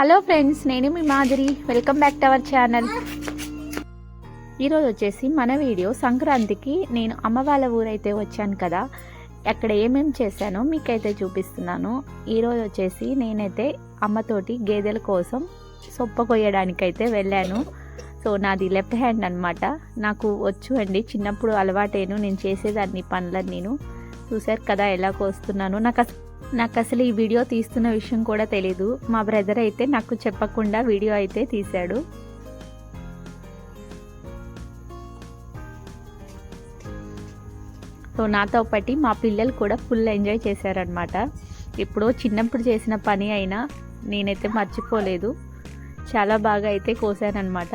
Hello friends, నేను మీ Madhuri. Welcome back to our channel. ఈరోజు వచ్చేసి మన వీడియో సంక్రాంతికి నేను అమ్మ వాళ్ళ ఊరైతే వచ్చాను కదా, అక్కడ ఏమేమి చేశానో మీకైతే చూపిస్తున్నాను. ఈరోజు వచ్చేసి నేనైతే అమ్మతోటి గేదెల కోసం సొప్ప కొయ్యడానికైతే వెళ్ళాను. సో నాది లెఫ్ట్ హ్యాండ్ అనమాట. నాకు వచ్చు అండి, చిన్నప్పుడు అలవాటేను. నేను చేసేదాన్ని పనులను. నేను చూశారు కదా ఎలా కోస్తున్నాను. నాకు అసలు ఈ వీడియో తీస్తున్న విషయం కూడా తెలీదు. మా బ్రదర్ అయితే నాకు చెప్పకుండా వీడియో అయితే తీశాడు. సో నాతో పాటు మా పిల్లలు కూడా ఫుల్ ఎంజాయ్ చేశారనమాట. ఎప్పుడో చిన్నప్పుడు చేసిన పని అయినా నేనైతే మర్చిపోలేదు. చాలా బాగా అయితే కోసానమాట.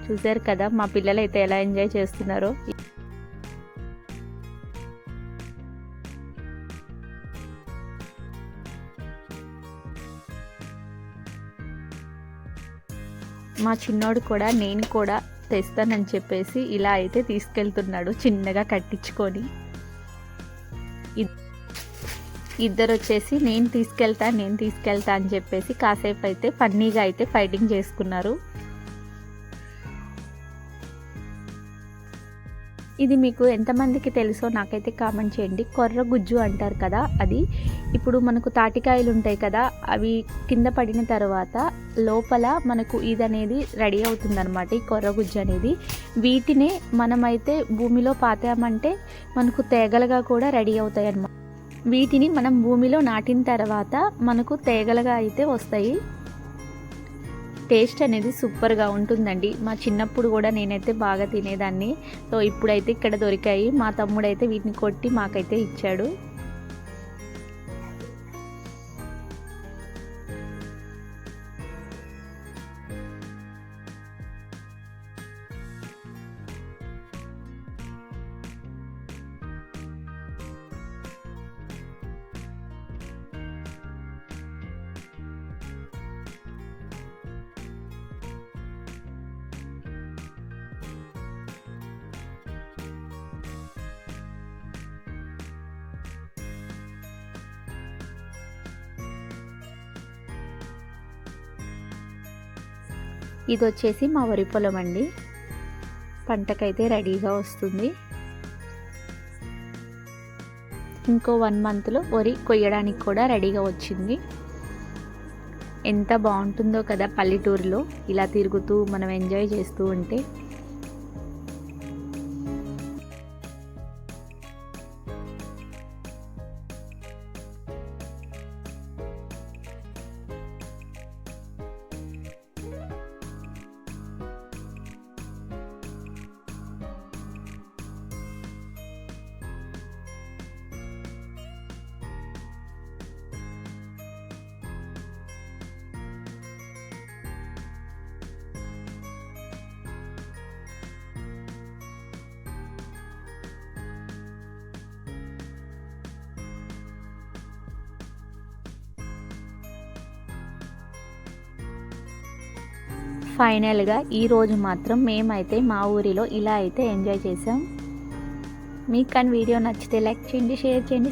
చూశారు కదా మా పిల్లలు అయితే ఎలా ఎంజాయ్ చేస్తున్నారో. మా చిన్నోడు కూడా నేను కూడా తెస్తానని చెప్పేసి ఇలా అయితే తీసుకెళ్తున్నాడు, చిన్నగా కట్టించుకొని. ఇద్దరు వచ్చేసి నేను తీసుకెళ్తా అని చెప్పేసి కాసేపు అయితే ఫన్నీగా అయితే ఫైటింగ్ చేసుకున్నారు. ఇది మీకు ఎంతమందికి తెలుసో నాకైతే కామెంట్ చేయండి. కొర్ర గుజ్జు అంటారు కదా, అది ఇప్పుడు మనకు తాటికాయలు ఉంటాయి కదా, అవి కింద పడిన తర్వాత లోపల మనకు ఇది అనేది రెడీ అవుతుందన్నమాట, ఈ కొర్ర గుజ్జు అనేది. వీటినే మనమైతే భూమిలో పాతామంటే మనకు తేగలుగా కూడా రెడీ అవుతాయి అన్నమాట. వీటిని మనం భూమిలో నాటిన తర్వాత మనకు తేగలుగా అయితే వస్తాయి. టేస్ట్ అనేది సూపర్గా ఉంటుందండి. మా చిన్నప్పుడు కూడా నేనైతే బాగా తినేదాన్ని. సో ఇప్పుడైతే ఇక్కడ దొరికాయి. మా తమ్ముడైతే వీటిని కొట్టి మాకైతే ఇచ్చాడు. ఇది వచ్చేసి మా వరి పొలం అండి. పంటకైతే రెడీగా వస్తుంది. ఇంకో 1 మంత్లో వరి కొయ్యడానికి కూడా రెడీగా వచ్చింది. ఎంత బాగుంటుందో కదా పల్లెటూరులో ఇలా తిరుగుతూ మనం ఎంజాయ్ చేస్తూ ఉంటే. ఫైనల్గా ఈరోజు మాత్రం మేమైతే మా ఊరిలో ఇలా అయితే ఎంజాయ్ చేసాం. మీకు కానీ వీడియో నచ్చితే లైక్ చేయండి, షేర్ చేయండి.